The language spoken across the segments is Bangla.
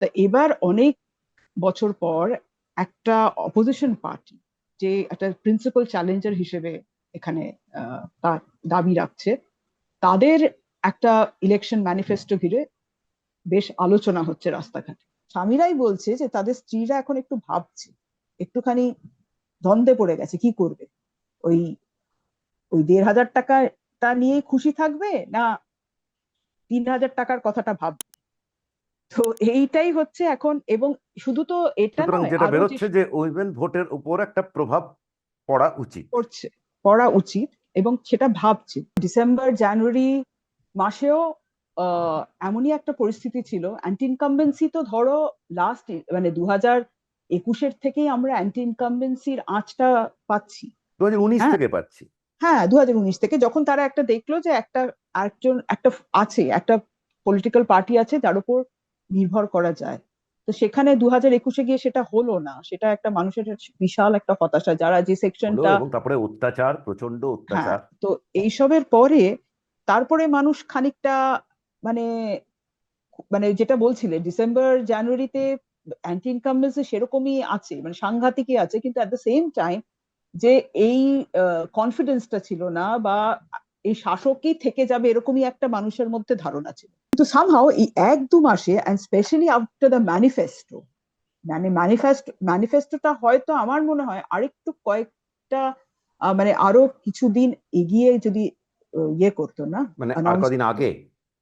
তা এবার অনেক বছর পর একটা অপোজিশন পার্টি, যে একটা প্রিন্সিপাল চ্যালেঞ্জার হিসেবে এখানে তার দাবি রাখছে, তাদের একটা ইলেকশন ম্যানিফেস্টো ঘিরে বেশ আলোচনা হচ্ছে রাস্তাঘাটে। স্বামীরাই বলছে যে তাদের স্ত্রীরা এখন একটু ভাবছে, একটুখানি দ্বন্দ্বে পড়ে গেছে কি করবে। ওই ওই 1,500 টাকাটা নিয়ে খুশি থাকবে, না 3,000 টাকার কথাটা ভাববে। তো এইটাই হচ্ছে এখন। এবং শুধু তো এটা সুতরাং নয়, যেটা আরো যে বেরোচ্ছে যে উইমেন ভোটের উপর একটা প্রভাব পড়া উচিত। করছে, করা উচিত, এবং সেটা ভাবছে। ডিসেম্বর জানুয়ারি মাসেও এমনই একটা পরিস্থিতি ছিল। অ্যান্টি ইনকামবেন্সি তো ধরো লাস্ট মানে 2021-এর থেকেই আমরা অ্যান্টি ইনকামবেন্সির আঁচটা পাচ্ছি। 2019 হ্যাঁ, থেকে পাচ্ছি। হ্যাঁ, 2019 থেকে যখন তারা একটা দেখলো যে একটা আরেকজন একটা আছে, একটা পলিটিক্যাল পার্টি আছে যার উপর নির্ভর করা যায়। তো সেখানে 2021-এ গিয়ে সেটা হলো না, সেটা একটা মানুষের বিশাল একটা হতাশা, যারা যে হলো, সেকশনটা। এবং তারপরে অত্যাচার, প্রচন্ড হ্যাঁ, অত্যাচার। তো এইসবের পরে তারপরে মানুষ খানিকটা মানে মানে যেটা বলছিলে ডিসেম্বর জানুয়ারিতে অ্যান্টি ইনকামবেন্সি সেরকমই আছে, মানে সাংঘাতিকই আছে, কিন্তু অ্যাট দ্য সেম টাইম যে এই কনফিডেন্সটা ছিল না, বা এই শাসকই থেকে যাবে এরকমই একটা মানুষের মধ্যে ধারণা ছিল। কিন্তু সামহাও এই 1-2 মাসে, and specially after the manifesto, মানে ম্যানিফেস্টোটা হয়তো আমার মনে হয় আরেকটু কয়েকটা মানে আরো কিছুদিন এগিয়ে যদি ইয়ে করতো না, মানে আর অ্যানাউন্স কদিন করতো। আগে।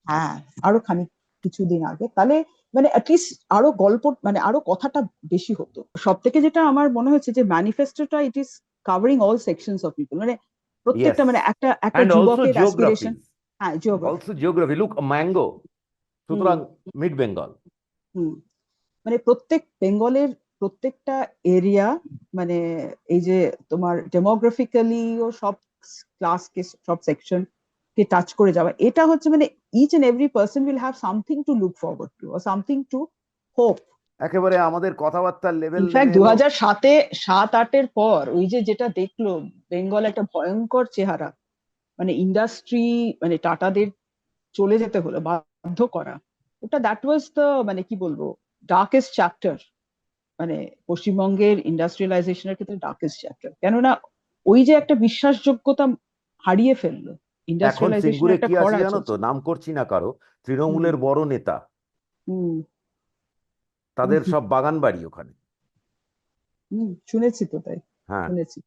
হ্যাঁ, আরো খানিক কিছুদিন আগে, তাহলে মানে অ্যাটলিস্ট আরো গল্প, মানে আরো কথাটা বেশি হতো। সব থেকে যেটা আমার মনে হচ্ছে যে ম্যানিফেস্টোটা it is covering all sections of people, মানে ইয়েস, প্রত্যেকটা, মানে একটা একটা অ্যান্ড অলসো যুবকের অ্যাসপিরেশন। জিওগ্রাফিজ। হ্যাঁ, geography. Also geography, look mango, hmm, সুতরাং মিড বেঙ্গল। হুম। মানে প্রত্যেক বেঙ্গলের প্রত্যেকটা এরিয়া, মানে এই যে তোমার ডেমোগ্রাফিক্যালি ও সব ক্লাসকে, সব সেকশন কে টাচ করে যাওয়া, এটা হচ্ছে মানে each and every person will have something to look forward to, or something to hope. একেবারে আমাদের কথাবার্তার লেভেল ইনফ্যাক্ট নেমে দু এলো। হাজার সাতে 7-8-এর পর ওই যে যেটা দেখলো বেঙ্গল, একটা ভয়ঙ্কর চেহারা, মানে ইন্ডাস্ট্রি, মানে টাটাদের চলে যেতে হলো, বাধ্য করা। ওটা দ্যাট ওয়াজ দ্য, মানে কি বলবো, ডার্কেস্ট চ্যাপ্টার, মানে পশ্চিমবঙ্গের ইন্ডাস্ট্রিয়ালাইজেশনের ক্ষেত্রে ডার্কেস্ট চ্যাপ্টার। কেননা ওই যে একটা বিশ্বাসযোগ্যতা হারিয়ে ফেললো, এখন ইন্ডাস্ট্রিয়ালাইজেশনের সিঙ্গুরে একটা কি আছে খরা জানো তো, চলছে। নাম করছি না কারো, হুম, তৃণমূলের বড় নেতা, হুম, তাদের হুম, সব বাগান বাড়ি ওখানে। হুম, শুনেছি তো, তাই হ্যাঁ। শুনেছি।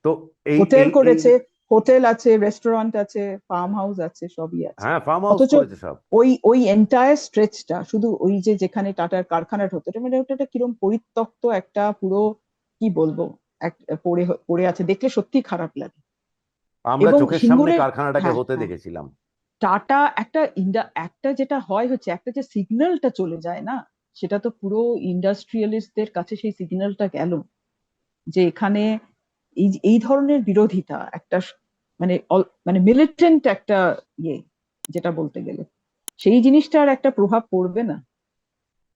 তো এই হোটেল এই এই করেছে, হোটেল আছে, রেস্টুরেন্ট আছে, ফার্ম হাউস আছে, সবই আছে। হ্যাঁ, ফার্ম হাউস অথচ করেছে সব। ওই ওই এন্টায়ার স্ট্রেচটা শুধু ওই যে যেখানে টাটার কারখানাটা হতো, এটা মানে ওটা একটা কিরকম পরিত্যক্ত একটা পুরো, কি বলবো, এক পড়ে পড়ে আছে, দেখলে সত্যি খারাপ লাগে। আমরা এবং চোখের সামনে সিঙ্গুরের, কারখানাটাকে হ্যাঁ, হতে হ্যাঁ, দেখেছিলাম। টাটা একটা একটা যেটা হয় হচ্ছে একটা যে সিগন্যালটা চলে যায় না, সেটা তো পুরো ইন্ডাস্ট্রিয়ালিস্টদের কাছে সেই সিগন্যালটা গেল, যে এখানে এই এই ধরনের বিরোধিতা একটা মানে মানে মিলিটেন্ট একটা ইয়ে, যেটা বলতে গেলে সেই জিনিসটার একটা প্রভাব পড়বে না।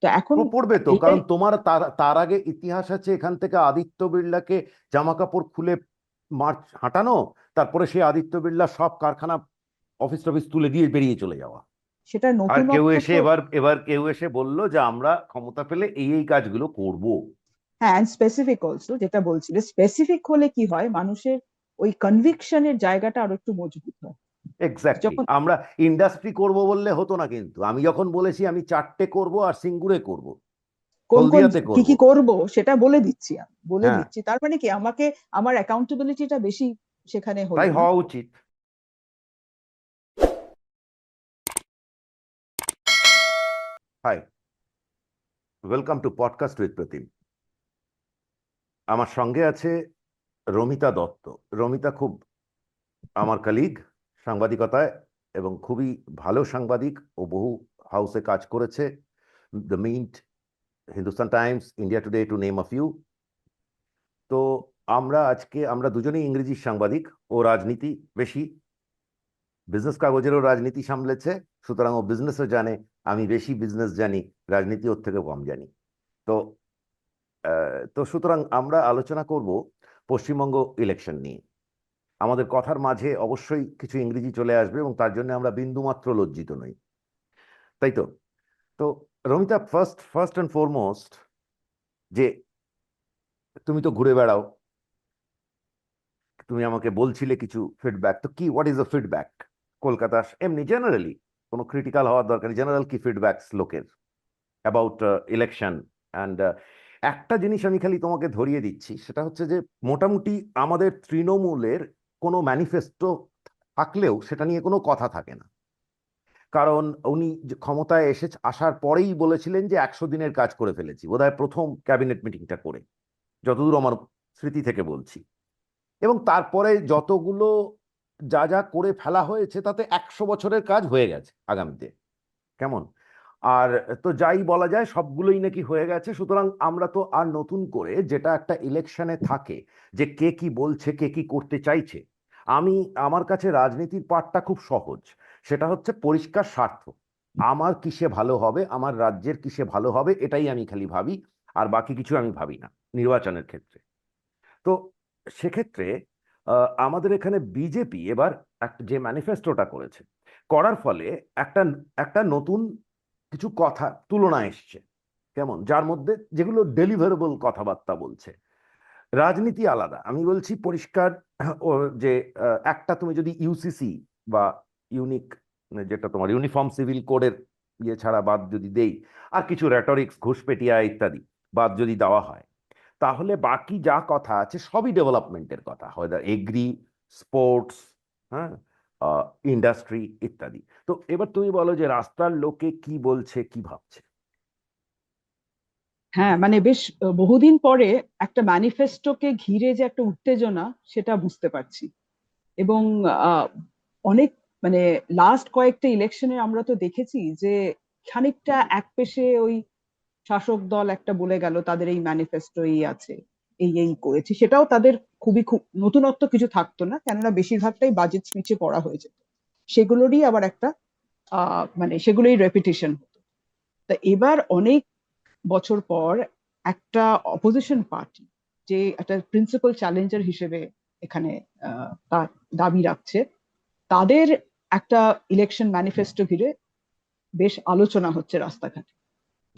তো এখন পড়বে তো, এইটাই। কারণ তোমার তার তার আগে ইতিহাস আছে এখান থেকে আদিত্য বিড়লাকে জামা কাপড় খুলে মার্চ হাঁটানো, তারপরে সেই আদিত্য বিড়লা সব কারখানা অফিস টফিস তুলে দিয়ে বেরিয়ে চলে যাওয়া। সেটা আর কেউ নতুনত্ব এসে তো। এবার এবার কেউ এসে বলল যে আমরা ক্ষমতা পেলে এই এই কাজগুলো করব। হ্যাঁ, স্পেসিফিক অলসো, যেটা বলছিলে, স্পেসিফিক হলে কি হয়, মানুষের ওই কনভিকশনের জায়গাটা আরো একটু মজবুত হয়। এক্স্যাক্টলি, যখন আমরা ইন্ডাস্ট্রি করব বললে হতো না, কিন্তু আমি যখন বলেছি আমি 4টে করব আর সিঙ্গুরে করব, কোন কোন হলদিয়াতে কি করব। কি করব সেটা বলে দিচ্ছি, আমি বলে হ্যাঁ, দিচ্ছি, তার মানে কি আমাকে আমার অ্যাকাউন্টেবিলিটিটা বেশি সেখানে হলো তাই না। হওয়া উচিত। Hi, welcome to podcast with Pratim. আমার সঙ্গে আছে রমিতা দত্ত। রমিতা খুব আমার কালিগ সাংবাদিকতায়, এবং খুবই ভালো সাংবাদিক। ও বহু হাউসে কাজ করেছে, the Mint, Hindustan Times, India Today, to name a few. তো আমরা দুজনেই ইংরেজি সাংবাদিক। ও রাজনীতি বেশি, বিজনেস কাগজেরও রাজনীতি সামলেছে, সুতরাং ও বিজনেসও জানে। আমি বেশি বিজনেস জানি, রাজনীতি ওর থেকে কম জানি। তো সুতরাং আমরা আলোচনা করব পশ্চিমবঙ্গ ইলেকশন নিয়ে। আমাদের কথার মাঝে অবশ্যই কিছু ইংরেজি চলে আসবে, এবং তার জন্য আমরা বিন্দুমাত্র লজ্জিত নই, তাই তো? তো রমিতা, ফার্স্ট অ্যান্ড ফরমোস্ট, যে তুমি তো ঘুরে বেড়াও, তুমি আমাকে বলছিলে কিছু ফিডব্যাক, তো কি, what is the feedback Kolkata, এমনি জেনারেলি, কোনো ক্রিটিক্যাল হওয়ার দরকার নেই, জেনারেল কি ফিডব্যাকস লোকের অ্যাবাউট ইলেকশন? অ্যান্ড একটা জিনিস আমি খালি তোমাকে ধরিয়ে দিচ্ছি, সেটা হচ্ছে যে মোটামুটি আমাদের তৃণমূলের কোনো ম্যানিফেস্টো থাকলেও সেটা নিয়ে কোনো কথা থাকে না। কারণ উনি যে ক্ষমতায় আসার পরেই বলেছিলেন যে 100 দিনের কাজ করে ফেলেছি, বোধহয় প্রথম ক্যাবিনেট মিটিংটা করে, যতদূর আমার স্মৃতি থেকে বলছি। এবং তারপরে যতগুলো যা যা করে ফেলা হয়েছে তাতে 100 বছরের কাজ হয়ে গেছে আগামীতে, কেমন? আর তো যাই বলা যায়, সবগুলোই নাকি হয়ে গেছে। সুতরাং আমরা তো আর নতুন করে, যেটা একটা ইলেকশনে থাকে, যে কে কি বলছে, কে কি করতে চাইছে, আমার কাছে রাজনীতির পাঠটা খুব সহজ। সেটা হচ্ছে পরিষ্কার স্বার্থ, আমার কিসে ভালো হবে, আমার রাজ্যের কিসে ভালো হবে, এটাই আমি খালি ভাবি, আর বাকি কিছু আমি ভাবি না নির্বাচনের ক্ষেত্রে। তো সেক্ষেত্রে আমাদের এখানে বিজেপি এবার একটা যে ম্যানিফেস্টোটা করেছে, করার ফলে একটা একটা নতুন কিছু কথা তুলনা এসছে, কেমন, যার মধ্যে যেগুলো ডেলিভারেবল কথাবার্তা বলছে। রাজনীতি আলাদা, আমি বলছি পরিষ্কার। ও যে একটা তুমি যদি ইউসিসি বা ইউনিক, যেটা তোমার ইউনিফর্ম সিভিল কোডের ইয়ে ছাড়া বাদ যদি দেই, আর কিছু রেটরিক্স, ঘুষপেটিয়া ইত্যাদি বাদ যদি দেওয়া হয়, তাহলে বাকি যা কথা আছে সবই ডেভেলপমেন্টের কথা, হয়তো এগ্রি, স্পোর্টস, হ্যাঁ, ইন্ডাস্ট্রি ইত্যাদি। তো এবার তুমি বলো যে রাস্তার লোকে কি বলছে, কি ভাবছে? হ্যাঁ, মানে বেশ বহুদিন পরে একটা ম্যানিফেস্টোকে ঘিরে যে একটা উত্তেজনা, সেটা বুঝতে পারছি। এবং আহ, অনেক মানে লাস্ট কয়েকটা ইলেকশনে আমরা তো দেখেছি যে খানিকটা একপেশে ওই শাসক দল একটা বলে গেল তাদের এই ম্যানিফেস্টো এই আছে, এই এই করেছি, সেটাও তাদের খুব নতুনত্ব কিছু থাকতো না, কেননা বেশিরভাগটাই বাজেট স্পিচে পড়া হয়ে যেত। সেগুলোরই আবার একটা মানে সেগুলোই রেপিটেশন হতো। তা এবার অনেক বছর পর একটা অপোজিশন পার্টি, যে একটা প্রিন্সিপাল চ্যালেঞ্জার হিসেবে এখানে তার দাবি রাখছে, তাদের একটা ইলেকশন ম্যানিফেস্টো ঘিরে বেশ আলোচনা হচ্ছে রাস্তাঘাটে।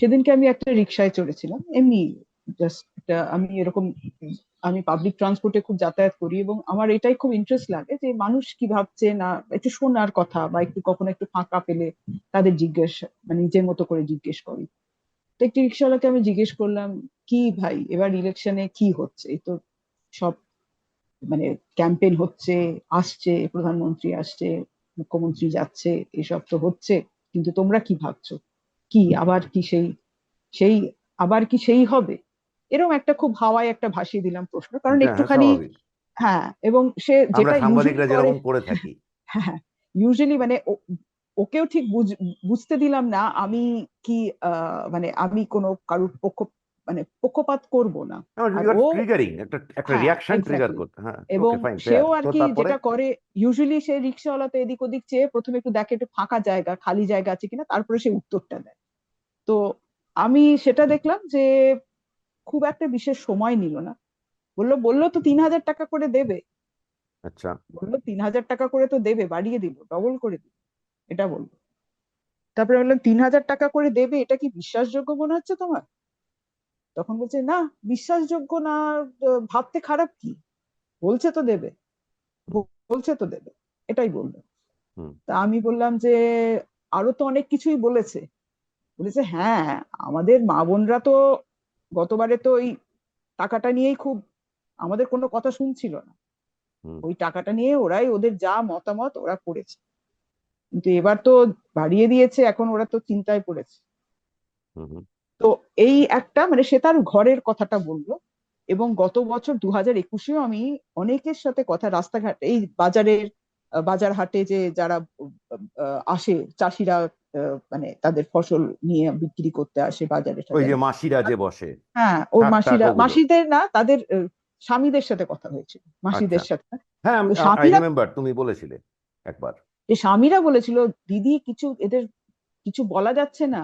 সেদিনকে আমি একটা রিক্সায় চড়েছিলাম, এমনি জাস্ট আমি এরকম, আমি পাবলিক ট্রান্সপোর্টে খুব যাতায়াত করি এবং আমার এটাই খুব ইন্টারেস্ট লাগে যে মানুষ কি ভাবছে না, একটু শোনার কথা, বা একটু কখনো একটু ফাঁকা পেলে তাদের জিজ্ঞেস, মানে নিজের মতো করে জিজ্ঞেস করি। তো একটি রিক্সাওয়ালাকে আমি জিজ্ঞেস করলাম, কি ভাই এবার ইলেকশনে কি হচ্ছে? এই তো সব মানে ক্যাম্পেইন হচ্ছে, আসছে প্রধানমন্ত্রী, আসছে মুখ্যমন্ত্রী, যাচ্ছে, এসব তো হচ্ছে, কিন্তু তোমরা কি ভাবছো? কি আবার কি সেই সেই আবার কি সেই হবে? এরকম একটা খুব হাওয়ায় একটা ভাসিয়ে দিলাম প্রশ্ন, কারণ হ্যাঁ, হ্যাঁ, একটুখানি। স্বাভাবিক। হ্যাঁ, এবং সে আমরা যেটা ইউজুয়ালি সাংবাদিকরা করে। যেরকম করে থাকি। হ্যাঁ, ইউজুয়ালি মানে ওকেও ঠিক বুঝতে দিলাম না আমি কি মানে আমি কোনো কারুর মানে পক্ষপাত করব না। আর ও, ট্রিগারিং একটা একটা হ্যাঁ রিয়াকশন ট্রিগার এক্স্যাক্টলি। করতে, হ্যাঁ, এবং ওকে, ফাইন, ফেয়ার। সেও আর তো কি তারপরে? যেটা করে, ইউজুয়ালি সে রিক্সাওয়ালা তো এদিক ওদিক চেয়ে প্রথমে একটু দেখে একটু ফাঁকা জায়গা, খালি জায়গা আছে কিনা, তারপরে সে উত্তরটা দেয়। তো আমি সেটা দেখলাম যে খুব একটা বিশেষ সময় নিল না। বললো বললো তো 3,000 টাকা করে দেবে। আচ্ছা। বললো 3,000 টাকা করে তো দেবে, বাড়িয়ে দিল, ডবল করে দিল, এটা বললো। তারপরে বললাম 3,000 টাকা করে দেবে, এটা কি বিশ্বাসযোগ্য মনে হচ্ছে তোমার? তখন বলছে না, বিশ্বাসযোগ্য না, ভাবতে খারাপ কি, বলছে তো দেবে, হুম। বলছে তো দেবে, এটাই বললো। হুম। তা আমি বললাম যে আরো তো অনেক কিছুই বলেছে। বলেছে হ্যাঁ, আমাদের মা বোনরা তো গতবারে তো ওই টাকাটা নিয়েই খুব, আমাদের কোনো কথা শুনছিল না, হুম। ওই টাকাটা নিয়ে ওরাই ওদের যা মতামত ওরা করেছে, কিন্তু এবার তো বাড়িয়ে দিয়েছে, এখন ওরা তো চিন্তায় পড়েছে। হুম। হুম। তো এই একটা মানে সে তার ঘরের কথাটা বললো। এবং গত বছর 2021-এও আমি অনেকের সাথে কথা, রাস্তাঘাট এই বাজারের বাজার হাটে যে যারা আসে চাষিরা, মানে তাদের ফসল নিয়ে বিক্রি করতে আসে বাজারে ওই যে টাজারে। মাসিরা যে বসে, হ্যাঁ, ও ষাট টাক মাসিরা, ওগুলো। মাসিদের না, তাদের স্বামীদের সাথে কথা হয়েছিল, আচ্ছা। মাসিদের সাথে না। হ্যাঁ, তো আই স্বামীরা, রিমেম্বার, তুমি বলেছিলে একবার। যে স্বামীরা বলেছিল, দিদি কিছু এদের কিছু বলা যাচ্ছে না,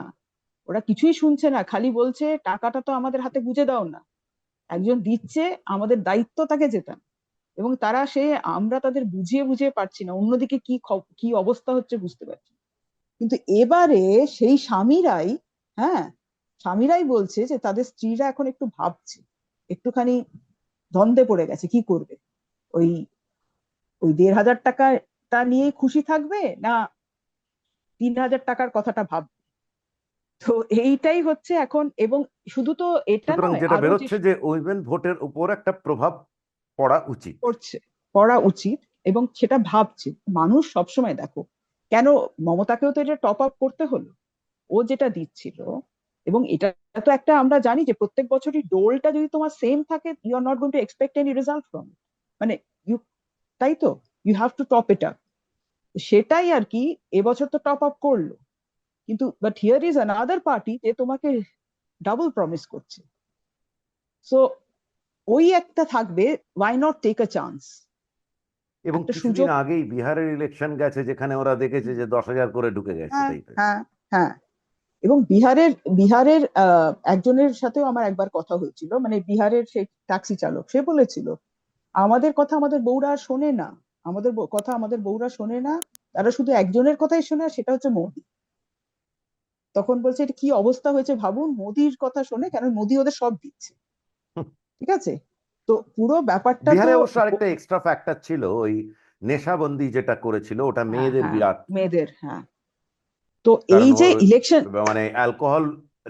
ওরা কিছুই শুনছে না, খালি বলছে টাকাটা তো আমাদের হাতে গুঁজে দাও না, একজন দিচ্ছে, আমাদের দায়িত্ব তাকে জেতানো। এবং তারা সে, আমরা তাদের বুঝিয়ে বুঝিয়ে পারছি না, অন্যদিকে কি কি অবস্থা হচ্ছে বুঝতে পারছি না। কিন্তু এবারে সেই স্বামীরাই, হ্যাঁ, স্বামীরাই বলছে যে তাদের স্ত্রীরা এখন একটু ভাবছে, একটুখানি দ্বন্দ্বে পড়ে গেছে কি করবে। ওই ওই 1,500 টাকাটা নিয়ে খুশি থাকবে, না 3,000 টাকার কথাটা ভাববে। তো এইটাই হচ্ছে এখন। এবং শুধু তো এটা সুতরাং নয়, যেটা আরো যে বেরোচ্ছে যে উইমেন ভোটের উপর একটা প্রভাব পড়া উচিত। করছে, করা উচিত, এবং সেটা ভাবছে মানুষ সবসময়। দেখো, কেন মমতাকেও তো এটা টপ আপ করতে হলো, ও যেটা দিচ্ছিল। এবং এটা তো একটা আমরা জানি যে প্রত্যেক বছরই ডোলটা যদি তোমার সেম থাকে, you are not going to expect any result from, মানে ইউ, তাই তো, ইউ হ্যাভ টু টপ এটা। সেটাই আর কি, এবছর তো টপ আপ করলো, কিন্তু but here is another party যে তোমাকে ডাবল প্রমিস করছে। সো ওই একটা থাকবে, why not take a chance, এবং একটা কিছুদিন সুযোগ। আগেই বিহারের ইলেকশন গেছে, যেখানে ওরা দেখেছে যে 10,000 করে ঢুকে গেছে হ্যাঁ, টাইপের। হ্যাঁ, হ্যাঁ। এবং বিহারের বিহারের একজনের সাথেও আমার একবার কথা হয়েছিল, মানে বিহারের সেই ট্যাক্সি চালক, সে বলেছিল আমাদের কথা আমাদের বউরা আর শোনে না, আমাদের কথা আমাদের বউরা শোনে না, তারা শুধু একজনের কথাই শোনে, আর সেটা হচ্ছে মোদি। তখন বলছে এটা কি অবস্থা হয়েছে ভাবুন, মোদির কথা শোনে কেন, মোদি ওদের সব দিচ্ছে। ঠিক আছে, তো পুরো ব্যাপারটা তো বিহারে অবশ্য আরেকটা এক্সট্রা ফ্যাক্টর ছিল, ওই নেশাবন্দি যেটা করেছিল ওটা হ্যাঁ, মেয়েদের হ্যাঁ, বিরাট। মেয়েদের, হ্যাঁ। তো এই কারণ যে ইলেকশন, মানে অ্যালকোহল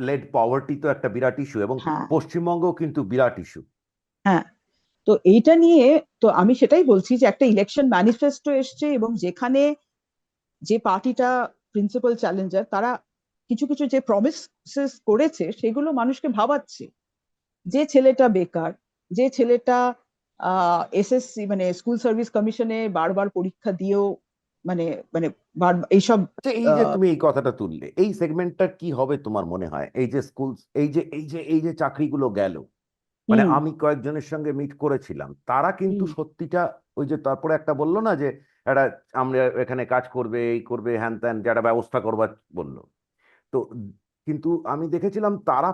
লেড পভার্টি তো একটা বিরাট ইস্যু, এবং হ্যাঁ, পশ্চিমবঙ্গও কিন্তু বিরাট ইস্যু। হ্যাঁ। তো এইটা নিয়ে, তো আমি সেটাই বলছি যে একটা ইলেকশন ম্যানিফেস্টো এসছে, এবং যেখানে যে পার্টিটা প্রিন্সিপাল চ্যালেঞ্জার, তারা কিছু কিছু যে প্রমিসেস করেছে সেগুলো মানুষকে ভাবাচ্ছে। যে ছেলেটা বেকার, যে ছেলেটা এসএসসি মানে স্কুল সার্ভিস কমিশনে বারবার পরীক্ষা দিয়েও মানে মানে এইসব আচ্ছা, এই যে আহ, তুমি এই কথাটা তুললে, এই সেগমেন্টটার কি হবে তোমার মনে হয়? এই যে স্কুল, এই যে চাকরিগুলো গেল, মানে হুম, আমি কয়েকজনের সঙ্গে মিট করেছিলাম, তারা কিন্তু হুম, সত্যিটা, ওই যে তারপরে একটা বললো না যে একটা, আমরা এখানে কাজ করবে, এই করবে, হ্যান ত্যান, যারা ব্যবস্থা করবার বললো। তো কিন্তু আমি দেখেছিলাম তারা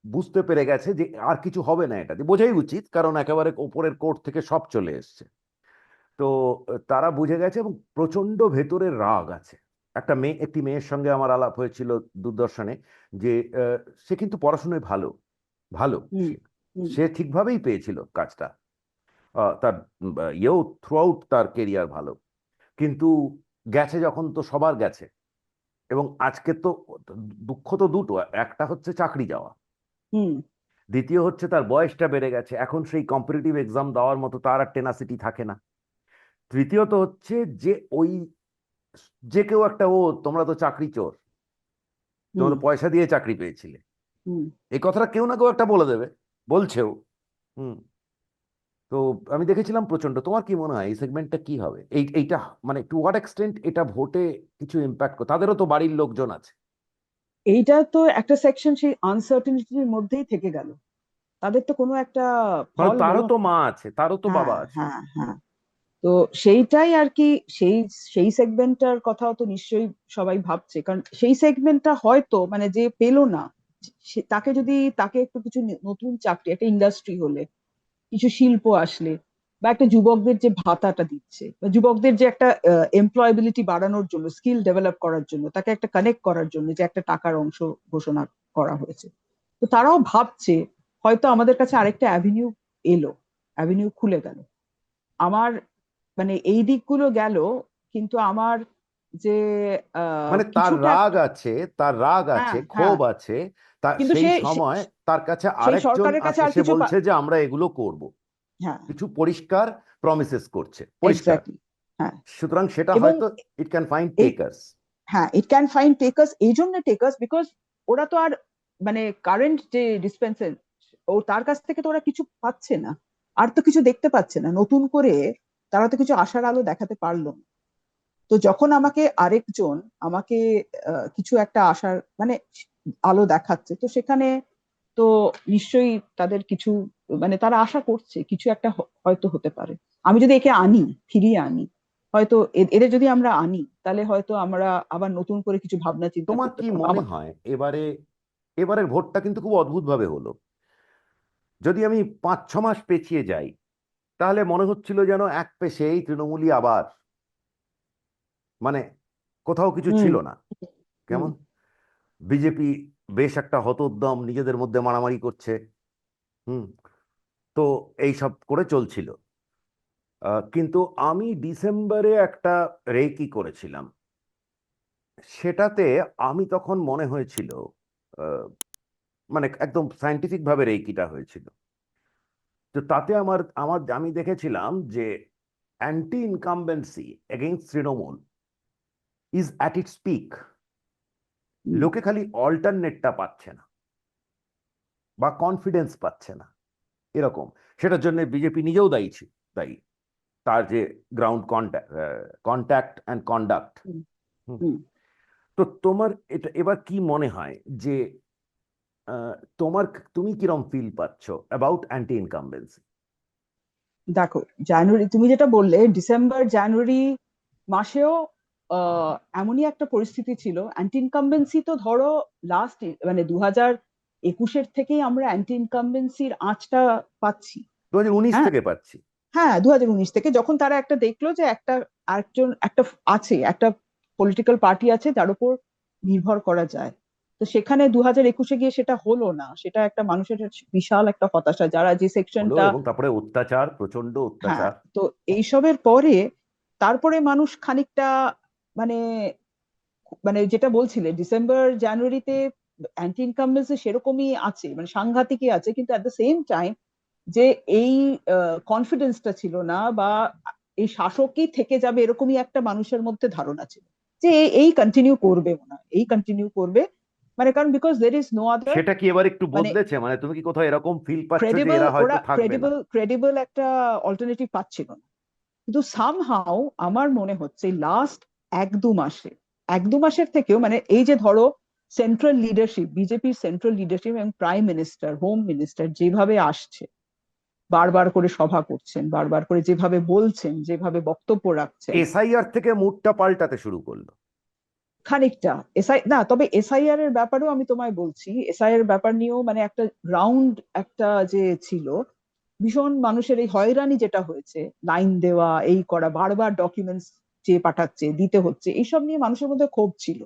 বুঝতে পেরে গেছে যে আর কিছু হবে না, এটা দিয়ে বোঝাই উচিত, কারণ একেবারে ওপরের কোর্ট থেকে সব চলে এসছে। তো তারা বুঝে গেছে, এবং প্রচন্ড ভেতরের রাগ আছে। একটি মেয়ের সঙ্গে আমার আলাপ হয়েছিল দূরদর্শনে, যে সে কিন্তু পড়াশোনায় ভালো, ভালো হুম, সে, হুম, সে ঠিকভাবেই পেয়েছিল কাজটা। তার ইয়েও থ্রু আউট তার কেরিয়ার ভালো, কিন্তু গেছে যখন, তো সবার গেছে। এবং আজকে তো দুঃখ তো দুটো, একটা হচ্ছে চাকরি যাওয়া, হুম, দ্বিতীয় হচ্ছে তার বয়সটা বেড়ে গেছে, এখন সেই কম্পিটিটিভ এক্সাম দেওয়ার মতো তার আর টেনাসিটি থাকে না। তৃতীয়ত হচ্ছে যে ওই যে কেউ একটা, তোমরা তো চাকরি চোর, তোমরা হুম, তো পয়সা দিয়ে চাকরি পেয়েছিলে, হুম। এই কথাটা কেউ না কেউ একটা বলে দেবে, বলছেও। হুম। তো আমি দেখেছিলাম প্রচন্ড। তোমার কি মনে হয় এই সেগমেন্টটা কি হবে, এইটা মানে টু হোয়াট এক্সটেন্ট এটা ভোটে কিছু ইম্প্যাক্ট করে? তাদেরও তো বাড়ির লোকজন আছে। এইটা তো একটা সেকশন সেই আনসার্টেনিটির মধ্যেই থেকে গেল, তাদের তো কোনো একটা কারণ ফল তারও হলো তো না। মা আছে, তারও তো হ্যাঁ, বাবা আছে। হ্যাঁ, হ্যাঁ। তো সেইটাই আর কি, সেই সেই সেগমেন্টটার কথাও তো নিশ্চয়ই সবাই ভাবছে, কারণ সেই সেগমেন্টটা হয়তো মানে যে পেলো না, তাকে যদি, তাকে একটু কিছু নতুন চাকরি, একটা ইন্ডাস্ট্রি হলে, কিছু শিল্প আসলে, বা একটা যুবকদের যে ভাতাটা দিচ্ছে, বা যুবকদের যে একটা এমপ্লয়াবিলিটি বাড়ানোর জন্য, স্কিল ডেভেলপ করার জন্য, তাকে একটা কানেক্ট করার জন্য যে একটা টাকার অংশ ঘোষণা করা হয়েছে, তো তারাও ভাবছে হয়তো আমাদের কাছে আরেকটা অ্যাভিনিউ এলো, অ্যাভিনিউ খুলে গেল। আমার মানে এই দিকগুলো গেল, কিন্তু আমার যে মানে তার কিছুটা, রাগ আছে, তার রাগ আছে, হ্যাঁ, হ্যাঁ, ক্ষোভ আছে। তা কিন্তু সেই সে সময় তার কাছে সেই আরেকজন সরকারের কাছে আছে, আর সে কিছু বলছে যে আমরা এগুলো করব, হ্যাঁ, কিছু পরিষ্কার প্রমিসেস করছে, পরিষ্কার। এক্স্যাক্টলি, হ্যাঁ। সুতরাং সেটা এবং হয়তো ইট ক্যান ফাইন্ড এই, টেকার্স। হ্যাঁ, ইট ক্যান ফাইন্ড টেকার্স, এই জন্য টেকার্স বিকজ ওরা তো আর মানে কারেন্ট যে ডিসপেন্সার, ও তার কাছ থেকে তো ওরা কিছু পাচ্ছে না, আর তো কিছু দেখতে পাচ্ছে না নতুন করে, তারা তো কিছু আশার আলো দেখাতে পারলো না। তো যখন আমাকে আরেকজন আমাকে কিছু একটা আশার মানে আলো দেখাচ্ছে, তো সেখানে তো নিশ্চয়ই তাদের কিছু মানে তারা আশা করছে কিছু একটা হয়তো হতে পারে। আমি যদি একে আনি, ফিরিয়ে আনি, হয়তো এদের যদি আমরা আনি, তাহলে হয়তো আমরা আবার নতুন করে কিছু ভাবনা চিন্তা তোমার করতে কি পারবো মনে আবার। হয় এবারের ভোটটা কিন্তু খুব অদ্ভুত ভাবে হলো? যদি আমি 5-6 মাস পেছিয়ে যাই, তাহলে মনে হচ্ছিল যেন এক পেশে এই তৃণমূলই আবার, মানে কোথাও কিছু হুম, ছিল না, হুম, কেমন বিজেপি বেশ একটা হতোদ্যম, নিজেদের মধ্যে মারামারি করছে। হুম। তো এই সব করে চলছিল। কিন্তু আমি ডিসেম্বরে একটা রেকি করেছিলাম। সেটাতে আমি তখন মনে হয়েছিল, আহ, মানে একদম সায়েন্টিফিক ভাবে রেকিটা হয়েছিল। তো তাতে আমার আমার আমি দেখেছিলাম যে anti incumbency against Trinamool is at its peak. Hmm, লোকে খালি অল্টারনেটটা পাচ্ছে না বা কনফিডেন্স পাচ্ছে না, এরকম। সেটার জন্য বিজেপি নিজেও দায়ী। তার যে গ্রাউন্ড কন্ট্যাক্ট অ্যান্ড কন্ডাক্ট। হুম, হুম। তো তোমার এটা এবার কি মনে হয় যে আহ, তোমার তুমি কিরম ফিল পাচ্ছ অ্যাবাউট অ্যান্টি ইনকামবেন্সি? দেখো, জানুয়ারি তুমি যেটা বললে, ডিসেম্বর জানুয়ারি মাসেও এমনই একটা পরিস্থিতি ছিল। অ্যান্টি ইনকামবেন্সি তো ধরো লাস্ট মানে 2021-এর থেকেই আমরা অ্যান্টি ইনকামবেন্সির আঁচটা পাচ্ছি। 2019 হ্যাঁ, থেকে পাচ্ছি। হ্যাঁ, 2019 থেকে যখন তারা একটা দেখলো যে একটা আরেকজন একটা আছে, একটা পলিটিক্যাল পার্টি আছে যার উপর নির্ভর করা যায়। তো সেখানে 2021-এ গিয়ে সেটা হলো না, সেটা একটা মানুষের বিশাল একটা হতাশা, যারা যে হলো, সেকশনটা। এবং তারপরে অত্যাচার, প্রচন্ড হ্যাঁ, অত্যাচার। তো এইসবের পরে তারপরে মানুষ খানিকটা মানে মানে যেটা বলছিলে, ডিসেম্বর জানুয়ারিতে অ্যান্টি ইনকামবেন্সি সেরকমই আছে, মানে সাংঘাতিকই আছে, কিন্তু অ্যাট দ্য সেম টাইম যে এই কনফিডেন্সটা ছিল না, বা এই শাসকই থেকে যাবে এরকমই একটা মানুষের মধ্যে ধারণা ছিল যে এই কন্টিনিউ করবে, মনে হয় এই কন্টিনিউ করবে। মানে কারণ because there is no other, সেটা কি এবার একটু মানে বদলেছে? মানে তুমি কি কোথাও এরকম ফিল পাচ্ছ যে ক্রেডিবল, এরা হয়তো ওরা থাকবে না? ক্রেডিবল ক্রেডিবল একটা অল্টারনেটিভ পাচ্ছিল না। কিন্তু সামহাও আমার মনে হচ্ছে লাস্ট 1-2 মাসে, 1-2 মাসের থেকেও, মানে এই যে ধরো সেন্ট্রাল লিডারশিপ, বিজেপির সেন্ট্রাল লিডারশিপ এবং প্রাইম মিনিস্টার, হোম মিনিস্টার যেভাবে আসছে, বারবার করে সভা করছেন, বারবার করে যেভাবে বলছেন, যেভাবে বক্তব্য রাখছেন, এসআইআর থেকে মুডটা পাল্টাতে শুরু করলো। খানিকটা এসআই না, তবে এসআইআর এর ব্যাপারেও আমি তোমায় বলছি, এসআইআর ব্যাপার নিয়েও মানে একটা গ্রাউন্ড একটা যে ছিল, ভীষণ মানুষের এই হয়রানি যেটা হয়েছে, লাইন দেওয়া, এই করা, বারবার ডকুমেন্টস যে পাঠাচ্ছে, দিতে হচ্ছে, এইসব নিয়ে মানুষের মধ্যে ক্ষোভ ছিল।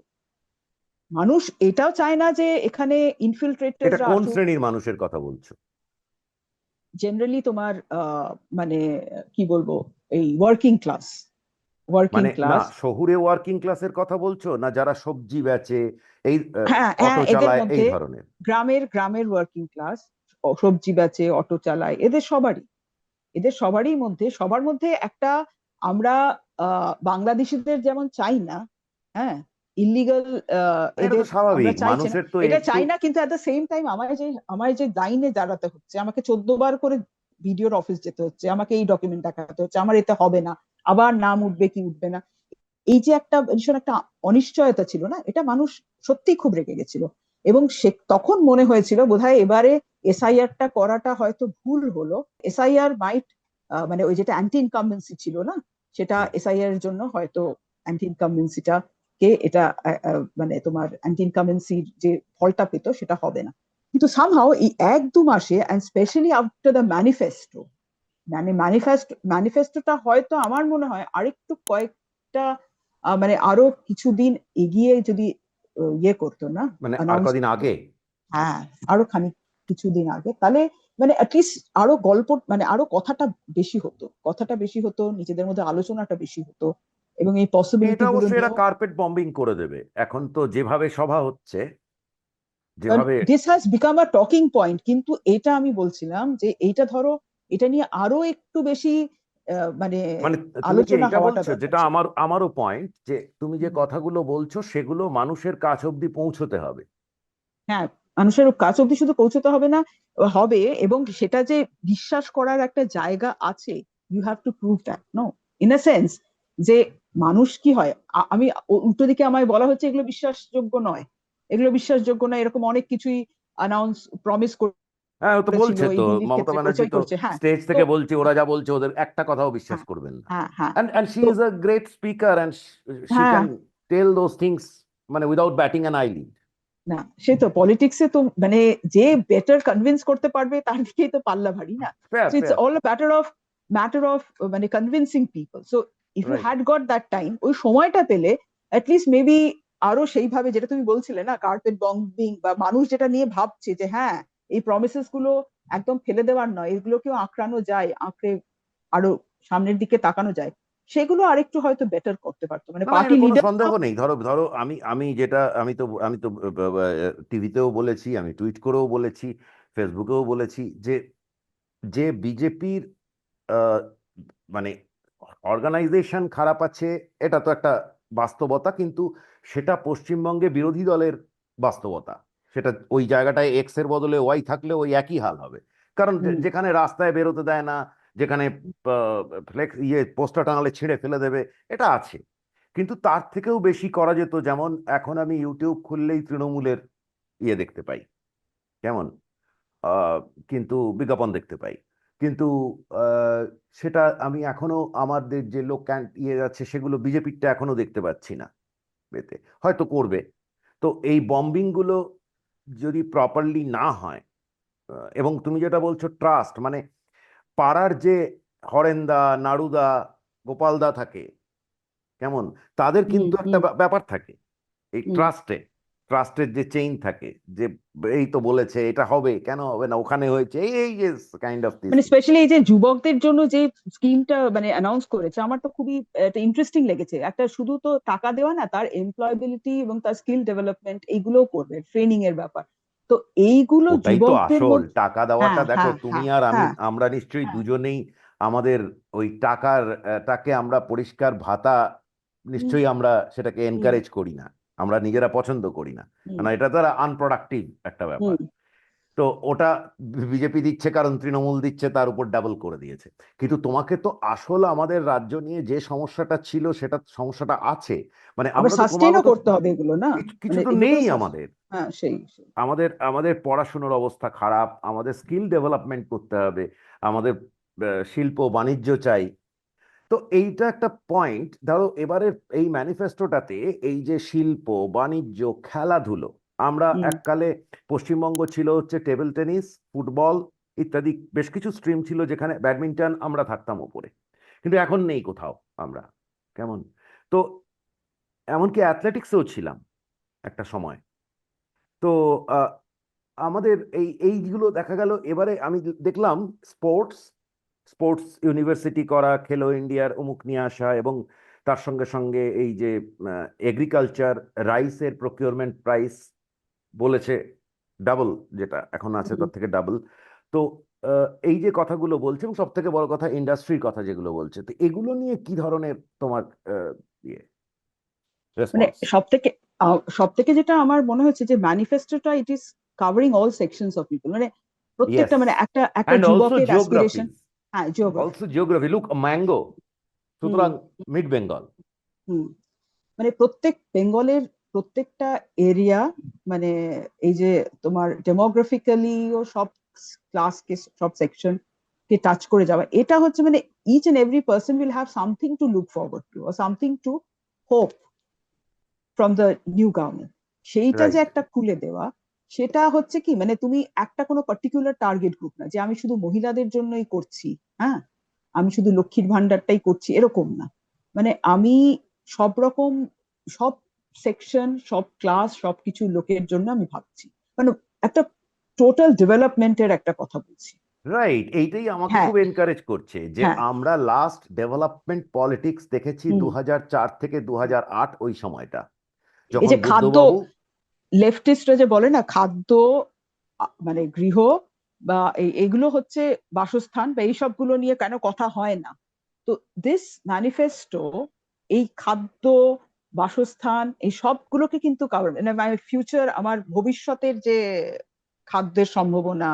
মানুষ এটাও চায় না যে এখানে এটা ইনফিল্ট্রেটররা কোন আসুক। শ্রেণীর মানুষের কথা বলছো? জেনারেলি তোমার মানে কি বলবো, এই ওয়ার্কিং ক্লাস, ওয়ার্কিং মানে না, ক্লাস। শহুরে ওয়ার্কিং ক্লাসের কথা বলছো, না যারা সবজি বেচে, এই হ্যাঁ, হ্যাঁ, অটো এদের চালায়, এই মধ্যে ধরনের? গ্রামের গ্রামের ওয়ার্কিং ক্লাস, সবজি বেচে, অটো চালায়, এদের সবারই মধ্যে, সবার মধ্যে একটা, আমরা বাংলাদেশিদের যেমন চাই না, হ্যাঁ, ইলিগাল এটা এদের তো আমরা স্বাভাবিক, চাইছি না, মানুষের তো এটা একটু। চাই না, কিন্তু অ্যাট দ্য সেম টাইম আমায় যে লাইনে দাঁড়াতে হচ্ছে, আমাকে 14 বার করে বিডিওর অফিস যেতে হচ্ছে, আমাকে এই ডকুমেন্ট দেখাতে হচ্ছে, আমার এতে হবে না, আবার নাম উঠবে কি উঠবে না, এই যে একটা ভীষণ একটা অনিশ্চয়তা ছিল না, এটা মানুষ সত্যিই খুব রেগে গেছিল। এবং সে তখন মনে হয়েছিল বোধহয় এবারে এসআইআরটা করাটা হয়তো ভুল হলো। এসআইআর মাইট মানে ওই যেটা অ্যান্টি ইনকামবেন্সি ছিল না, সেটা এসআইআর এর জন্য হয়তো অ্যান্টি ইনকামবেন্সিটা কে এটা মানে তোমার অ্যান্টি ইনকামবেন্সির যে ফলটা পেতো সেটা হবে না। কিন্তু সামহাও এই 1-2 মাসে, and specially after the manifesto, মানে ম্যানিফেস্টোটা হয়তো আমার মনে হয় আরেকটু কয়েকটা মানে আরো কিছুদিন এগিয়ে যদি ইয়ে করতো না, মানে আর অ্যানাউন্স কদিন করতো, আগে। হ্যাঁ, আরো খানিক কিছুদিন আগে, তাহলে মানে অ্যাটলিস্ট আরো গল্প, মানে আরো কথাটা বেশি হতো, নিজেদের মধ্যে আলোচনাটা বেশি হতো, এবং এই এটা পসিবিলিটি গুলো অবশ্যই এরা নিয়েও। কার্পেট বম্বিং করে দেবে। এখন তো যেভাবে সভা হচ্ছে, কারণ যেভাবে। This has become a talking point, কিন্তু এটা আমি বলছিলাম যে এইটা ধরো, এটা নিয়ে আরো একটু বেশি মানে মানে তুমি কি আলোচনা এইটা হওয়াটা বলছো, দরকার যেটা ছিল। আমারও পয়েন্ট, যে তুমি যে হুম। কথাগুলো বলছো সেগুলো মানুষের কাছ অব্দি পৌঁছতে হবে। হ্যাঁ, মানুষের কাছে অব্দি শুধু পৌঁছতে হবে না, হবে, এবং সেটা যে বিশ্বাস করার একটা জায়গা আছে, you have to prove that, no, in a sense, যে মানুষ কি হয়, আমি উল্টো দিকে আমায় বলা হচ্ছে এগুলো বিশ্বাসযোগ্য নয়, এগুলো বিশ্বাসযোগ্য নয়, এরকম অনেক কিছুই অ্যানাউন্স প্রমিস হ্যাঁ, ও তো করেছিল, বলছে এই তো, দিল্লির মমতা ক্ষেত্রে ব্যানার্জি প্রচার তো করছে, হ্যাঁ। স্টেজ তো থেকে বলছে, ওরা যা বলছে ওদের একটা কথাও বিশ্বাস হ্যাঁ, করবেন না। হ্যাঁ, হ্যাঁ, and she তো is a great speaker, and she হ্যাঁ, can tell those things মানে without batting an eyelid. না, সে তো পলিটিক্সে তো মানে যে বেটার কনভিন্স করতে পারবে তার দিকেই তো পাল্লা ভারী না। Fair, so it's fair. All matter of মানে convincing people. So if you Right. Had got that time, ওই সময়টা পেলে অ্যাটলিস্ট মেবি আরো সেইভাবে, যেটা তুমি বলছিলে না, কার্পেট বম্বিং, বা মানুষ যেটা নিয়ে ভাবছে যে হ্যাঁ এই প্রমিসেস গুলো একদম ফেলে দেওয়ার নয়, এগুলোকেও আঁকড়ানো যায়, আঁকড়ে আরো সামনের দিকে তাকানো যায়, সেগুলো আরেকটু হয়তো বেটার করতে পারতো, মানে না না, পার্টি এটা কোনো লিডার। সন্দেহ নেই। ধরো ধরো আমি আমি যেটা আমি তো টিভিতেও বলেছি, আমি টুইট করেও বলেছি, ফেসবুকেও বলেছি যে যে বিজেপির মানে অর্গানাইজেশন খারাপ আছে, এটা তো একটা বাস্তবতা, কিন্তু সেটা পশ্চিমবঙ্গে বিরোধী দলের বাস্তবতা। সেটা ওই জায়গাটায় এক্স এর বদলে ওয়াই থাকলে ওই একই হাল হবে। কারণ হুম যেখানে রাস্তায় বেরোতে দেয় না, যেখানে ফ্লেক্স পোস্টার টাঙালে ছিঁড়ে ফেলে দেবে, এটা আছে। কিন্তু তার থেকেও বেশি করা যেত। যেমন এখন আমি ইউটিউব খুললেই তৃণমূলের দেখতে পাই, কেমন আহ, কিন্তু বিজ্ঞাপন দেখতে পাই। কিন্তু আহ, সেটা আমি এখনো আমাদের যে লোক যাচ্ছে সেগুলো বিজেপিরটা এখনো দেখতে পাচ্ছি না এতে। হয়তো করবে। তো এই বম্বিং গুলো যদি প্রপারলি না হয়, এবং তুমি যেটা বলছো ট্রাস্ট, মানে পাড়ার যে হরেন্দা, নাড়ুদা, গোপালদা থাকে, কেমন, তাদের হুম কিন্তু একটা হুম ব্যাপার থাকে এই হুম। ট্রাস্টের যে চেইন থাকে, যে এই তো বলেছে এটা হবে, কেন হবে না, ওখানে হয়েছে, এই যে কাইন্ড অফ দিস মানে থিং। স্পেশালি এই যে যুবকদের জন্য যে স্কিমটা মানে অ্যানাউন্স করেছে, আমার তো খুবই একটা ইন্টারেস্টিং লেগেছে। একটা শুধু তো টাকা দেওয়া না, তার এমপ্লয়াবিলিটি এবং তার স্কিল ডেভেলপমেন্ট এইগুলোও করবে, ট্রেনিং এর ব্যাপার। তো এইগুলো ওটাই তো যুবকদের আসল মধ্যে। টাকা দেওয়াটা। হ্যাঁ দেখো, হ্যাঁ তুমি হ্যাঁ আর আমি, হ্যাঁ আমরা নিশ্চয়ই হ্যাঁ। দুজনেই আমাদের ওই টাকার টাকে আমরা পরিষ্কার ভাতা, হুম নিশ্চয়ই আমরা সেটাকে হুম এনকারেজ করি না, আমরা নিজেরা পছন্দ করি না। হুম কারণ এটা তো আনপ্রোডাক্টিভ একটা ব্যাপার। হুম। তো ওটা বিজেপি দিচ্ছে কারণ তৃণমূল দিচ্ছে, তার উপর ডাবল করে দিয়েছে। কিন্তু তোমাকে তো আসল আমাদের রাজ্য নিয়ে যে সমস্যাটা ছিল, সেটা সমস্যাটা আছে। মানে আবার আমরা তো সাস্টেইনও ক্রমাগত করতে হবে এগুলো, না? কিছু কিছু মানে তো এগুলো নেই আমাদের। হ্যাঁ সেই সেই। আমাদের আমাদের পড়াশুনোর অবস্থা খারাপ, আমাদের স্কিল ডেভেলপমেন্ট করতে হবে, আমাদের শিল্প বাণিজ্য চাই। তো এইটা একটা পয়েন্ট। ধরো এবারে এই ম্যানিফেস্টোটাতে এই যে শিল্প, বাণিজ্য, খেলাধুলো, আমরা হুম এককালে পশ্চিমবঙ্গ ছিল হচ্ছে টেবিল টেনিস, ফুটবল ইত্যাদি, বেশ কিছু স্ট্রিম ছিল, যেখানে ব্যাডমিন্টন আমরা থাকতাম ওপরে, কিন্তু এখন নেই কোথাও আমরা, কেমন। তো এমনকি অ্যাথলেটিক্সেও ছিলাম একটা সময়। তো আমাদের এইগুলো দেখা গেল। এবারে আমি দেখলাম স্পোর্টস স্পোর্টস ইউনিভার্সিটি করা, খেলো ইন্ডিয়ার অমুক নিয়ে আসা, এবং তার সঙ্গে সঙ্গে এই যে এগ্রিকালচার, রাইসের প্রকিউরমেন্ট প্রাইস বলেছে ডাবল, যেটা এখন আছে হুম। তার থেকে ডাবল। তো এই যে কথাগুলো বলছে, এবং সব থেকে বড় কথা ইন্ডাস্ট্রির কথা যেগুলো বলছে, তো এগুলো নিয়ে কি ধরনের তোমার ইয়ে মানে রেসপন্স? সব থেকে যেটা আমার মনে হচ্ছে যে ম্যানিফেস্টোটা it is covering all sections of people, মানে ইয়েস, প্রত্যেকটা, মানে একটা একটা অ্যান্ড অলসো যুবকের অ্যাসপিরেশন। জিওগ্রাফিজ, হ্যাঁ, geography. Also geography, look mango, hmm সুতরাং মিড বেঙ্গল। হুম। মানে প্রত্যেক বেঙ্গলের প্রত্যেকটা এরিয়া, মানে এই যে তোমার ডেমোগ্রাফিক্যালি ও সব ক্লাসকে, সব সেকশন কে টাচ করে যাওয়া, এটা হচ্ছে মানে each and every person will have something to look forward to, or something to hope from the new government. সেইটা যে রাইট। একটা খুলে দেওয়া, সেটা হচ্ছে কি, মানে তুমি একটা কোনো পার্টিকুলার টার্গেট গ্রুপ না যে আমি শুধু মহিলাদের জন্যই করছি, হ্যাঁ, আমি শুধু লক্ষ্মীর ভান্ডারটাই করছি, এরকম না। মানে আমি সব রকম, সব সেকশন, সব ক্লাস, সবকিছু লোকের জন্য আমি ভাবছি, মানে একটা টোটাল ডেভেলপমেন্টের একটা কথা বলছি। রাইট, এইটাই আমাকে হ্যাঁ খুব এনকারেজ করছে যে হ্যাঁ। আমরা লাস্ট ডেভেলপমেন্ট পলিটিক্স দেখেছি হুম। 2004 থেকে 2008, ওই সময়টা এই যখন যে খাদ্য, বুদ্ধবাবু। লেফটিস্টরা যে বলে না, খাদ্য, মানে গৃহ বা এগুলো হচ্ছে বাসস্থান, বা এই সবগুলো নিয়ে কেন কথা হয় না। তো দিস ম্যানিফেস্টো এই খাদ্য, বাসস্থান, এই সবগুলোকে কিন্তু কাভার, মানে ফিউচার, আমার ভবিষ্যতের যে খাদ্যের সম্ভাবনা,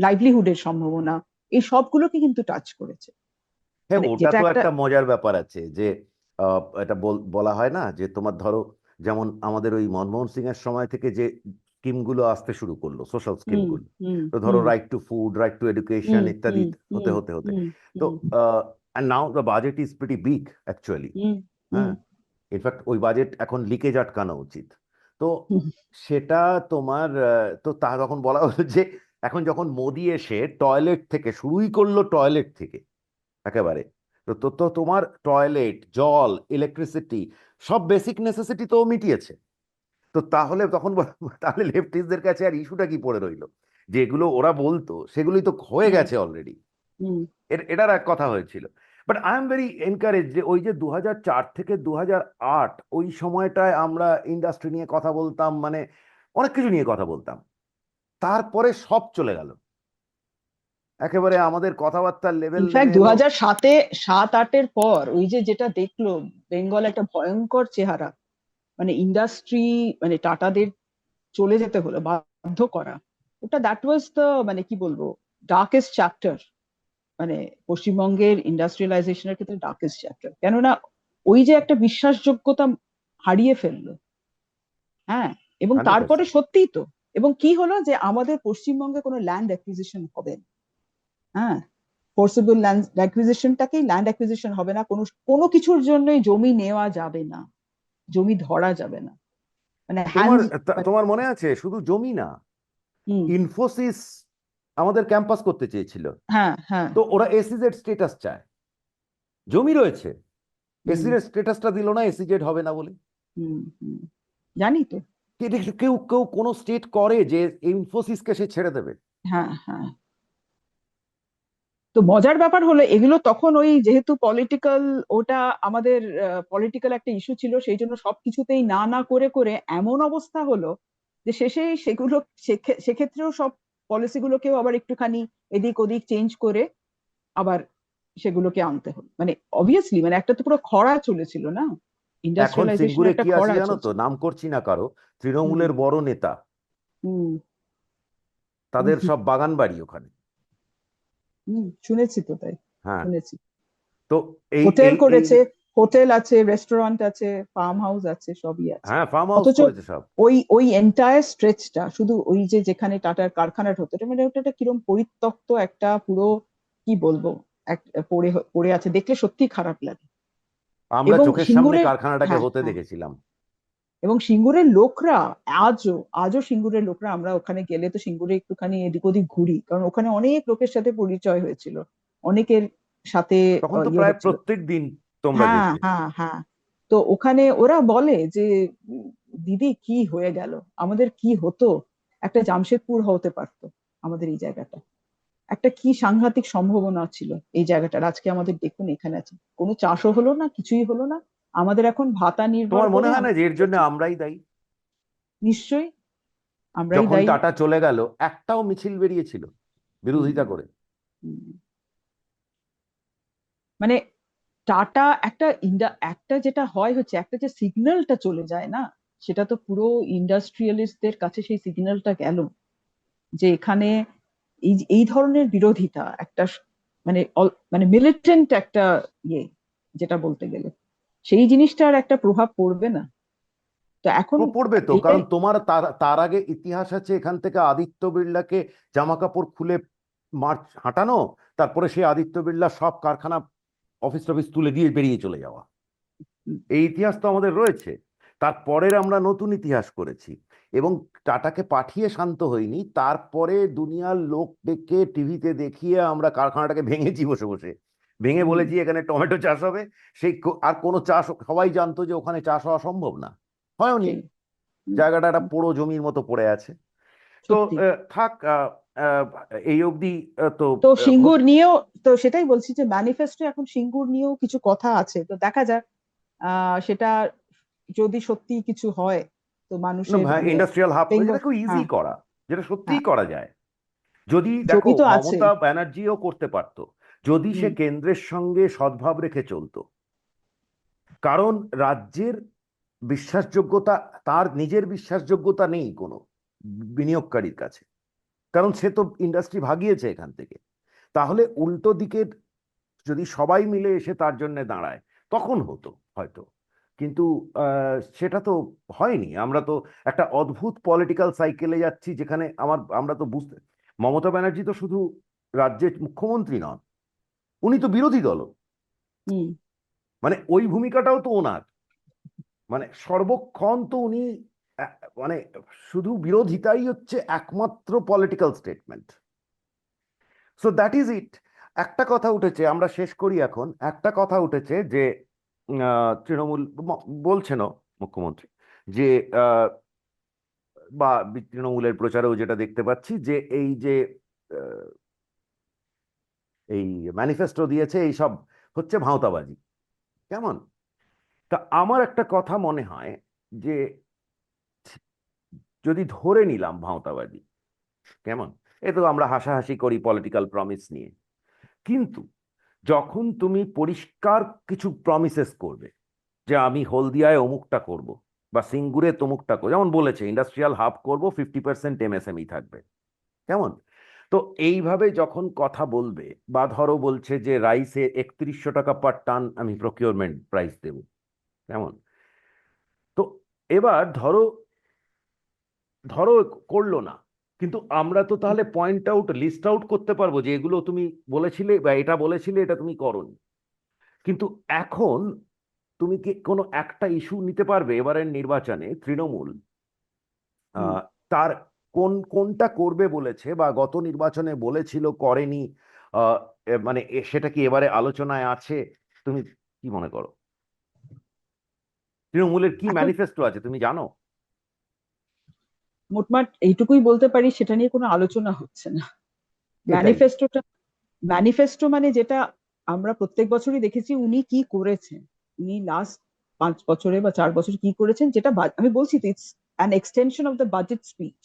লাইভলিহুডের সম্ভাবনা, এই সবগুলোকে কিন্তু টাচ করেছে। হ্যাঁ, মানে ওটা যেটা তো একটা। একটা মজার ব্যাপার আছে যে এটা বলা হয় না যে তোমার ধরো, যেমন আমাদের ওই মনমোহন সিং এর সময় থেকে যে স্কিমগুলো আসতে শুরু করলো, সোশ্যাল হুম স্কিমগুলো, হুম তো ধরো hmm right to food, right to education hmm ইত্যাদি হুম হতে হুম হতে হতে হুম তো hmm and now the budget is pretty big actually. Hmm hmm হ্যাঁ, ইনফ্যাক্ট ওই বাজেট এখন লিকেজ আটকানো উচিত। তো হুম সেটা তোমার তো তা তখন বলা হলো যে এখন যখন মোদি এসে টয়লেট থেকে শুরুই করলো, টয়লেট থেকে একেবারে তো তো তো তোমার টয়লেট, জল, ইলেকট্রিসিটি, সব বেসিক নেসেসিটি তো ও মিটিয়েছে। তো তাহলে তখন তাহলে লেফটিস্টদের কাছে আর ইস্যুটা কি পড়ে রইলো? যেগুলো ওরা বলতো সেগুলোই তো হয়ে হুম গেছে অলরেডি। হুম এটার এক কথা হয়েছিল। But I am very encourage যে ওই যে 2004 থেকে 2008 ওই সময়টায় আমরা ইন্ডাস্ট্রি নিয়ে কথা বলতাম, মানে অনেক কিছু নিয়ে কথা বলতাম। তারপরে সব চলে গেল, একেবারে আমাদের কথাবার্তার লেভেল ইনফ্যাক্ট নেমে দু এলো। হাজার সাতে সাত আটের পর ওই যে যেটা দেখলো বেঙ্গল একটা ভয়ঙ্কর চেহারা, মানে ইন্ডাস্ট্রি, মানে টাটাদের চলে যেতে হলো বাধ্য করা, ওটা দ্যাট ওয়াজ দ্য, মানে কি বলবো, ডার্কেস্ট চ্যাপ্টার, মানে পশ্চিমবঙ্গের ইন্ডাস্ট্রিয়ালাইজেশনের ক্ষেত্রে ডার্কেস্ট চ্যাপ্টার। কেননা ওই যে একটা বিশ্বাসযোগ্যতা হারিয়ে ফেললো। হ্যাঁ, এবং 100%। তারপরে সত্যিই তো, এবং কি হলো যে আমাদের পশ্চিমবঙ্গে কোনো ল্যান্ড অ্যাকুইজিশন হবে না। হ্যাঁ, ফোর্সেবল ল্যান্ড অ্যাকুইজিশনটাকেই ল্যান্ড অ্যাকুইজিশন হবে না, কোনো কোনো কিছুর জন্যই জমি নেওয়া যাবে না, জমি ধরা যাবে না, মানে তোমার হ্যান্ডস। তোমার মনে আছে শুধু জমি না, হুম। ইনফোসিস আমাদের ক্যাম্পাস করতে চেয়েছিল। হ্যাঁ হ্যাঁ। তো ওরা এসিজেড স্ট্যাটাস চায়, জমি রয়েছে, হুম এসিজেড স্ট্যাটাসটা দিল না এসিজেড হবে না বলে। হুম হুম। জানি তো। এটা কেউ কেউ কোন স্টেট করে যে ইনফোসিসকে সে ছেড়ে দেবে? হ্যাঁ হ্যাঁ। তো মজার ব্যাপার হলো এগুলো তখন ওই যেহেতু পলিটিক্যাল, ওটা আমাদের পলিটিক্যাল একটা ইস্যু ছিল, সেই জন্য সবকিছুতেই না না করে করে এমন অবস্থা হলো যে শেষে সেগুলো সেক্ষেত্রেও সব পলিসিগুলোকেও আবার একটুখানি এদিক ওদিক চেঞ্জ করে আবার সেগুলোকে আনতে হলো, মানে অবভিয়াসলি, মানে একটা তো পুরো খরা চলেছিল না, এখন ইন্ডাস্ট্রিয়ালাইজেশন সিঙ্গুরে একটা কি আছে খরা জানো তো, চলছিল। নাম করছি না কারো, হুম তৃণমূলের বড় নেতা, হুম তাদের সব বাগান বাড়ি ওখানে। হুম। শুনেছি তো, তাই হ্যাঁ। শুনেছি। তো এই হোটেল এই এই করেছে, হোটেল আছে, রেস্টুরেন্ট আছে, ফার্ম হাউস আছে, সবই আছে। হ্যাঁ, ফার্ম হাউস অথচ করেছে সব। ওই ওই এন্টায়ার স্ট্রেচটা শুধু ওই যে যেখানে টাটার কারখানাটা হতো, এটা মানে ওটা একটা কিরম পরিত্যক্ত একটা পুরো, কি বলবো, এক পড়ে পড়ে আছে, দেখলে সত্যি খারাপ লাগে। আমরা এবং চোখের সামনে সিঙ্গুরের, কারখানাটাকে হ্যাঁ হতে হ্যাঁ, দেখেছিলাম। এবং সিঙ্গুরের লোকরা আজও, আজও সিঙ্গুরের লোকরা, আমরা ওখানে গেলে তো সিঙ্গুরে একটুখানি এদিক ওদিক ঘুরি, কারণ ওখানে অনেক লোকের সাথে পরিচয় হয়েছিল, অনেকের সাথে তখন তো ইয়ে প্রায় হচ্ছিল। প্রত্যেক দিন তোমরা হ্যাঁ যেতে। হ্যাঁ হ্যাঁ। তো ওখানে ওরা বলে যে দিদি কি হয়ে গেল, আমাদের কি হতো, একটা জামশেদপুর হতে পারতো আমাদের এই জায়গাটা, একটা কি সাংঘাতিক সম্ভাবনা ছিল এই জায়গাটার। আজকে আমাদের দেখুন এখানে আছে, কোনো চাষও হলো না, কিছুই হলো না, আমাদের এখন ভাতা নির্ভর তোমার মনে করে হয় না আমরা যে এর জন্য চলছি। আমরাই দায়ী? নিশ্চয়ই আমরাই যখন দায়ী। টাটা চলে গেল একটাও মিছিল বেরিয়েছিল হুম বিরোধিতা করে? হুম। মানে টাটা একটা একটা যেটা হয় হচ্ছে, একটা যে সিগন্যালটা চলে যায় না, সেটা তো পুরো ইন্ডাস্ট্রিয়ালিস্টদের কাছে সেই সিগন্যালটা গেল, যে এখানে এই এই ধরনের বিরোধিতা একটা মানে মানে মিলিটেন্ট একটা ইয়ে, যেটা বলতে গেলে সেই জিনিসটার একটা প্রভাব পড়বে না। তো এখন পড়বে তো, এইটাই। কারণ তোমার তার তার আগে ইতিহাস আছে এখান থেকে আদিত্য বিড়লাকে জামা কাপড় খুলে মার্চ হাঁটানো, তারপরে সেই আদিত্য বিড়লা সব কারখানা অফিস টফিস তুলে দিয়ে বেরিয়ে চলে যাওয়া। এই ইতিহাস তো আমাদের রয়েছে। তারপরের আমরা নতুন ইতিহাস করেছি, এবং টাটাকে পাঠিয়ে শান্ত হয়নি, তারপরে দুনিয়ার লোক ডেকে টিভিতে দেখিয়ে আমরা কারখানাটাকে ভেঙেছি বসে বসে, ভেঙে হুম, বলেছি এখানে টমেটো চাষ হবে। সেই আর কোনো চাষ, সবাই জানতো যে ওখানে চাষ হওয়া সম্ভব না, হয়নি। সেই। হুম, জায়গাটা একটা হুম, পোড়ো জমির মতো পড়ে আছে। তো সত্যি। থাক, আহ, এই অবধি তো তো সিঙ্গুর হচ্ছে। নিয়েও, তো সেটাই বলছি যে ম্যানিফেস্টো এখন সিঙ্গুর নিয়েও কিছু কথা আছে, তো দেখা যাক সেটা যদি সত্যি কিছু হয়, তো মানুষের হ্যাঁ, ইন্ডাস্ট্রিয়াল হাব, বেঙ্গল। যেটা খুব ইজি হ্যাঁ করা, যেটা সত্যিই হ্যাঁ। করা যায়। যদি দেখো জমি তো আছে। মমতা ব্যানার্জিও করতে পারতো, যদি সে হুম কেন্দ্রের সঙ্গে সদ্ভাব রেখে চলতো। কারণ রাজ্যের বিশ্বাসযোগ্যতা, তার নিজের বিশ্বাসযোগ্যতা নেই কোনো বিনিয়োগকারীর কাছে, কারণ সে তো ইন্ডাস্ট্রি ভাগিয়েছে এখান থেকে। তাহলে উল্টো দিকের যদি সবাই মিলে এসে তার জন্য দাঁড়ায়, তখন হতো হয়তো। কিন্তু সেটা তো হয়নি। আমরা তো একটা অদ্ভুত পলিটিক্যাল সাইকেলে যাচ্ছি, যেখানে আমরা তো বুঝতে, মমতা ব্যানার্জি তো শুধু রাজ্যের মুখ্যমন্ত্রী নন, উনি তো বিরোধী দল। হুম। মানে ওই ভূমিকাটাও তো ওনার, মানে সর্বক্ষণ তো উনি আহ, মানে শুধু বিরোধিতাই হচ্ছে একমাত্র political statement. So that is it. একটা কথা উঠেছে, আমরা শেষ করি এখন। একটা কথা উঠেছে যে তৃণমূল বলছেনও মুখ্যমন্ত্রী যে আহ, বা তৃণমূলের প্রচারেও যেটা দেখতে পাচ্ছি যে এই যে আহ, এই ম্যানিফেস্টো দিয়েছে এই সব হচ্ছে ভাঁওতাবাজি। কেমন? তা আমার একটা কথা মনে হয় যে যদি ধরে নিলাম ভাঁওতাবাজি, কেমন, এ তো আমরা হাসাহাসি করি পলিটিক্যাল প্রমিস নিয়ে, কিন্তু যখন তুমি পরিষ্কার কিছু প্রমিসেস করবে যে আমি হলদিয়ায় অমুকটা করব বা সিঙ্গুরে তমুকটা করবো, যেমন বলেছে ইন্ডাস্ট্রিয়াল হাব করব, 50% এমএসএমই থাকবে, কেমন? তো এইভাবে যখন কথা বলবে, বা ধরো বলছে যে রাইসে 3100 টাকা পার টান আমি প্রকিউরমেন্ট প্রাইস দেব, কেমন? তো এবার ধরো ধরো করলো না, কিন্তু আমরা তো তাহলে পয়েন্ট আউট লিস্ট আউট করতে পারবো যে এগুলো তুমি বলেছিলে বা এটা বলেছিলে, এটা তুমি করোনি। কিন্তু এখন তুমি কি কোনো একটা ইস্যু নিতে পারবে এবারের নির্বাচনে তৃণমূল হুম। আহ, তার কোনটা করবে বলেছে বা গত নির্বাচনে বলেছিল করেনি, আহ, মানে সেটা কি এবারে আলোচনায় আছে? তুমি কি মনে করো তৃণমূলের কি এখন ম্যানিফেস্টো আছে তুমি জানো? মোটমাট এইটুকুই বলতে পারি, সেটা নিয়ে কোনো আলোচনা হচ্ছে না। এটাই। ম্যানিফেস্টোটা, ম্যানিফেস্টো মানে যেটা আমরা প্রত্যেক বছরই দেখেছি উনি কি করেছেন, উনি লাস্ট 5 বছরে বা 4 বছরে কি করেছেন, যেটা আমি বলছি তো it's an extension of the budget speech,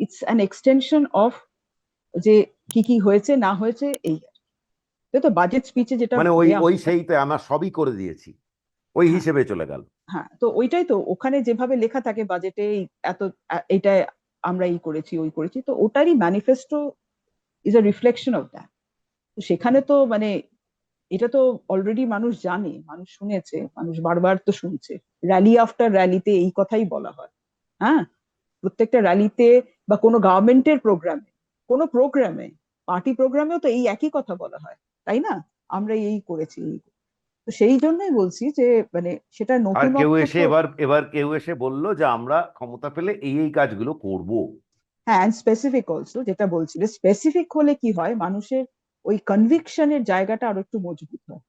it's an extension of যে কি কি হয়েছে না হয়েছে এই আর কি। তাই তো বাজেট স্পিচে যেটা মানে ওই দেয়া ওই হয়। সেইতে আমরা সবই করে দিয়েছি, ওই হ্যাঁ, হিসেবে চলে গেল। হ্যাঁ, তো ওইটাই তো ওখানে যেভাবে লেখা থাকে বাজেটে এত এইটা আমরা এই করেছি ওই করেছি, তো ওটারই manifesto is a reflection of that. তো সেখানে তো মানে এটা তো অলরেডি মানুষ জানে, মানুষ শুনেছে, মানুষ বারবার তো শুনছে, র্যালি আফটার র্যালিতে এই কথাই বলা হয়। হ্যাঁ, প্রত্যেকটা র্যালিতে বা কোনো গভর্নমেন্টের প্রোগ্রামে, কোনো প্রোগ্রামে, পার্টি প্রোগ্রামেও তো এই একই কথা বলা হয়, তাই না? আমরা এই করেছি এই করেছি। তো সেই জন্যই বলছি যে মানে সেটা আর কেউ নতুনত্ব এসে তো। এবার এবার কেউ এসে বললো যে আমরা ক্ষমতা পেলে এই এই কাজগুলো করব। হ্যাঁ, স্পেসিফিক অলসো, যেটা বলছিলে স্পেসিফিক হলে কি হয়, মানুষের ওই কনভিকশনের জায়গাটা আরো একটু মজবুত হয়।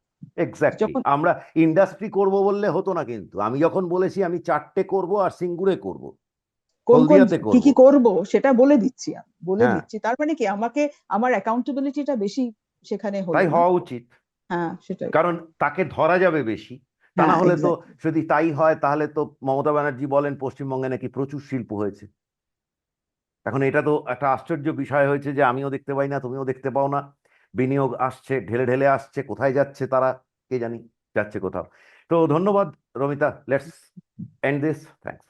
এক্স্যাক্টলি। যখন আমরা ইন্ডাস্ট্রি করব বললে হতো না, কিন্তু আমি যখন বলেছি আমি 4টে করব আর সিঙ্গুরে করব, কোন কোন হলদিয়াতে কি করব। কি করব সেটা বলে দিচ্ছি, আমি বলে হ্যাঁ, দিচ্ছি, তার মানে কি আমাকে আমার অ্যাকাউন্টেবিলিটিটা বেশি সেখানে হলো তাই না। হওয়া উচিত। হ্যাঁ, সেটাই। কারণ তাকে ধরা যাবে বেশি। তা না হ্যাঁ, হলে তো, এক্স্যাক্টলি। যদি তাই হয় তাহলে তো মমতা ব্যানার্জি বলেন পশ্চিমবঙ্গে নাকি প্রচুর শিল্প হয়েছে। এখন এটা তো একটা আশ্চর্য বিষয় হয়েছে যে আমিও দেখতে পাই না, তুমিও দেখতে পাও না। বিনিয়োগ আসছে, ঢেলে ঢেলে আসছে, কোথায় যাচ্ছে তারা কে জানি, যাচ্ছে কোথাও। তো ধন্যবাদ Romita, let's and this, thanks.